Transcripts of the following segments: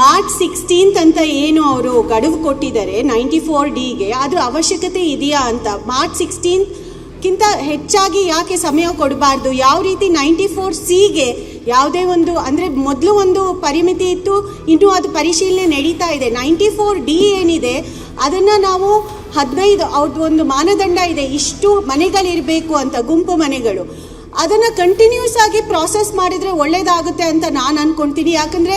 March 16 ಅಂತ ಏನು ಅವರು ಗಡುವು ಕೊಟ್ಟಿದ್ದಾರೆ 94D ಅದು ಅವಶ್ಯಕತೆ ಇದೆಯಾ ಅಂತ. ಮಾರ್ಚ್ 16ಕ್ಕಿಂತ ಹೆಚ್ಚಾಗಿ ಯಾಕೆ ಸಮಯ ಕೊಡಬಾರ್ದು? ಯಾವ ರೀತಿ 94C ಯಾವುದೇ ಒಂದು ಅಂದರೆ ಮೊದಲು ಒಂದು ಪರಿಮಿತಿ ಇತ್ತು, ಇನ್ನೂ ಅದು ಪರಿಶೀಲನೆ ನಡೀತಾ ಇದೆ. 94D ಏನಿದೆ ಅದನ್ನು ನಾವು 15 ಅವ್ರದ್ದು ಒಂದು ಮಾನದಂಡ ಇದೆ, ಇಷ್ಟು ಮನೆಗಳಿರಬೇಕು ಅಂತ, ಗುಂಪು ಮನೆಗಳು. ಅದನ್ನು ಕಂಟಿನ್ಯೂಸ್ ಆಗಿ ಪ್ರಾಸೆಸ್ ಮಾಡಿದರೆ ಒಳ್ಳೆಯದಾಗುತ್ತೆ ಅಂತ ನಾನು ಅಂದ್ಕೊಳ್ತೀನಿ. ಯಾಕಂದರೆ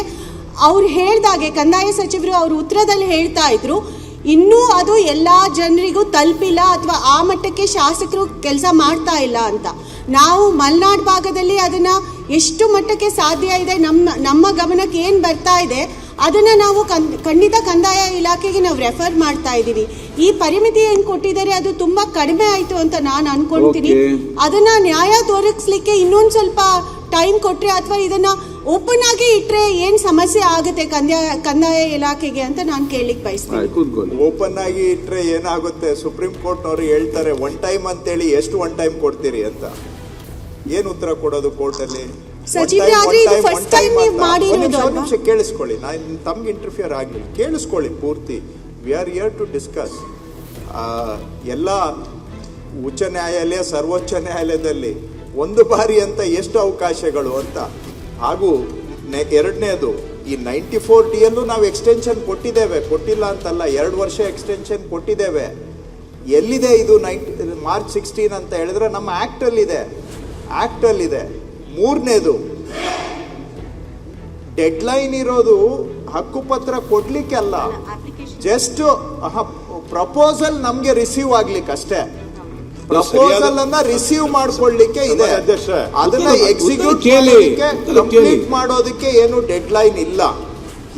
ಅವ್ರು ಹೇಳ್ದಾಗೆ ಕಂದಾಯ ಸಚಿವರು ಅವ್ರ ಉತ್ತರದಲ್ಲಿ ಹೇಳ್ತಾ ಇದ್ರು, ಇನ್ನೂ ಅದು ಎಲ್ಲ ಜನರಿಗೂ ತಲುಪಿಲ್ಲ ಅಥವಾ ಆ ಮಟ್ಟಕ್ಕೆ ಶಾಸಕರು ಕೆಲಸ ಮಾಡ್ತಾ ಇಲ್ಲ ಅಂತ. ನಾವು ಮಲೆನಾಡು ಭಾಗದಲ್ಲಿ ಅದನ್ನು ಎಷ್ಟು ಮಟ್ಟಕ್ಕೆ ಸಾಧ್ಯ ಇದೆ, ನಮ್ಮ ಗಮನಕ್ಕೆ ಏನು ಬರ್ತಾ ಇದೆ ಅದನ್ನು ನಾವು ಖಂಡಿತ ಕಂದಾಯ ಇಲಾಖೆಗೆ ನಾವು ರೆಫರ್ ಮಾಡ್ತಾ ಇದ್ದೀವಿ. ಈ ಪರಿಮಿತಿ ಏನು ಕೊಟ್ಟಿದ್ದಾರೆ ಅದು ತುಂಬ ಕಡಿಮೆ ಆಯಿತು ಅಂತ ನಾನು ಅಂದ್ಕೊಳ್ತೀನಿ. ಅದನ್ನು ನ್ಯಾಯ ತೋರಿಸ್ಲಿಕ್ಕೆ ಇನ್ನೊಂದು ಸ್ವಲ್ಪ ಟೈಮ್ ಕೊಟ್ಟರೆ ಅಥವಾ ಇದನ್ನು ಓಪನ್ ಆಗಿ ಇಟ್ಟರೆ ಏನು ಸಮಸ್ಯೆ ಆಗುತ್ತೆ ಕಂದಾಯ ಇಲಾಖೆಗೆ ಅಂತ ನಾನು ಕೇಳಲಿಕ್ಕೆ ಬಯಸ್ತೀನಿ. ಓಪನ್ ಆಗಿ ಇಟ್ಟರೆ ಏನಾಗುತ್ತೆ? ಸುಪ್ರೀಂ ಕೋರ್ಟ್ನವರು ಹೇಳ್ತಾರೆ ಒನ್ ಟೈಮ್ ಅಂತೇಳಿ, ಎಷ್ಟು ಒನ್ ಟೈಮ್ ಕೊಡ್ತೀರಿ ಅಂತ ಏನು ಉತ್ತರ ಕೊಡೋದು ಕೋರ್ಟಲ್ಲಿ? ಕೇಳಿಸ್ಕೊಳ್ಳಿ, ನಾನು ತಮ್ಗೆ ಇಂಟರ್ಫಿಯರ್ ಆಗಲಿಲ್ಲ, ಕೇಳಿಸ್ಕೊಳ್ಳಿ ಪೂರ್ತಿ. We are here to discuss. ಎಲ್ಲ ಉಚ್ಚ ನ್ಯಾಯಾಲಯ, ಸರ್ವೋಚ್ಚ ನ್ಯಾಯಾಲಯದಲ್ಲಿ ಒಂದು ಬಾರಿ ಅಂತ ಎಷ್ಟು ಅವಕಾಶಗಳು ಅಂತ. ಹಾಗೂ ಎರಡನೇದು, ಈ 94D ನಾವು ಎಕ್ಸ್ಟೆನ್ಷನ್ ಕೊಟ್ಟಿದ್ದೇವೆ, ಕೊಟ್ಟಿಲ್ಲ ಅಂತಲ್ಲ, 2 ವರ್ಷ ಎಕ್ಸ್ಟೆನ್ಷನ್ ಕೊಟ್ಟಿದ್ದೇವೆ. ಎಲ್ಲಿದೆ ಇದು ಮಾರ್ಚ್ 16 ಅಂತ ಹೇಳಿದ್ರೆ ನಮ್ಮ ಆ್ಯಕ್ಟಲ್ಲಿದೆ. ಮೂರನೇದು, ಡೆಡ್ಲೈನ್ ಇರೋದು ಹಕ್ಕುಪತ್ರ ಕೊಡ್ಲಿಕ್ಕೆ ಅಲ್ಲ, ಜಸ್ಟ್ ಪ್ರಪೋಸಲ್ ನಮಗೆ ರಿಸೀವ್ ಆಗ್ಲಿಕ್ಕೆ ಅಷ್ಟೇ. ಪ್ರಪೋಸಲ್ ಅನ್ನ ರಿಸೀವ್ ಮಾಡ್ಕೊಳ್ಳಿಕ್ಕೆ ಇದೆ, ಅದನ್ನ ಎಕ್ಸಿಕ್ಯೂಟ್ ಕಂಪ್ಲೀಟ್ ಮಾಡೋದಕ್ಕೆ ಏನು ಡೆಡ್ಲೈನ್ ಇಲ್ಲ.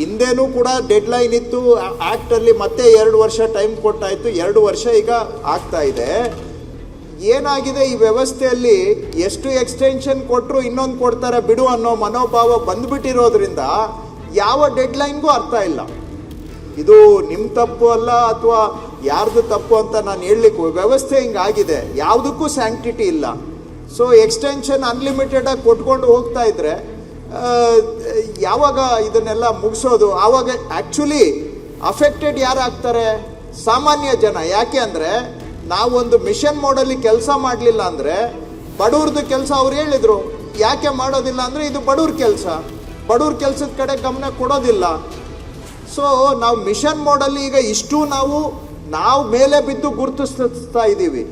ಹಿಂದೆನೂ ಕೂಡ ಡೆಡ್ಲೈನ್ ಇತ್ತು ಆಕ್ಟ್ ಅಲ್ಲಿ, ಮತ್ತೆ 2 ವರ್ಷ ಟೈಮ್ ಕೊಟ್ಟಾಯ್ತು, 2 ವರ್ಷ ಈಗ ಆಗ್ತಾ ಇದೆ. ಏನಾಗಿದೆ ಈ ವ್ಯವಸ್ಥೆಯಲ್ಲಿ, ಎಷ್ಟು ಎಕ್ಸ್ಟೆನ್ಷನ್ ಕೊಟ್ಟರು ಇನ್ನೊಂದು ಕೊಡ್ತಾರೆ ಬಿಡು ಅನ್ನೋ ಮನೋಭಾವ ಬಂದ್ಬಿಟ್ಟಿರೋದ್ರಿಂದ ಯಾವ ಡೆಡ್ಲೈನ್ಗೂ ಅರ್ಥ ಇಲ್ಲ. ಇದು ನಿಮ್ಮ ತಪ್ಪು ಅಲ್ಲ ಅಥವಾ ಯಾರ್ದು ತಪ್ಪು ಅಂತ ನಾನು ಹೇಳಲಿಕ್ಕೆ, ವ್ಯವಸ್ಥೆ ಹಿಂಗಾಗಿದೆ, ಯಾವುದಕ್ಕೂ ಸ್ಯಾಂಕ್ಟಿಟಿ ಇಲ್ಲ. ಸೊ ಎಕ್ಸ್ಟೆನ್ಷನ್ ಅನ್ಲಿಮಿಟೆಡ್ ಆಗಿ ಕೊಟ್ಕೊಂಡು ಹೋಗ್ತಾ ಇದ್ರೆ ಯಾವಾಗ ಇದನ್ನೆಲ್ಲ ಮುಗಿಸೋದು? ಆವಾಗ ಆ್ಯಕ್ಚುಲಿ ಅಫೆಕ್ಟೆಡ್ ಯಾರಾಗ್ತಾರೆ? ಸಾಮಾನ್ಯ ಜನ. ಯಾಕೆ ಅಂದರೆ ನಾವೊಂದು ಮಿಷನ್ ಮೋಡಲ್ಲಿ ಕೆಲಸ ಮಾಡಲಿಲ್ಲ ಅಂದರೆ ಬಡವ್ರದ್ದು ಕೆಲಸ ಅವ್ರು ಹೇಳಿದರು. ಯಾಕೆ ಮಾಡೋದಿಲ್ಲ ಅಂದರೆ ಇದು ಬಡವ್ರ ಕೆಲಸದ ಕಡೆ ಗಮನ ಕೊಡೋದಿಲ್ಲ. ಸೊ ನಾವು ಮಿಷನ್ ಮೋಡಲ್ಲಿ ಈಗ ಇಷ್ಟು ನಾವು ಮೇಲೆ ಬಿದ್ದು ಗುರುತಿಸ್ತಾ ಇದ್ದೀವಿ.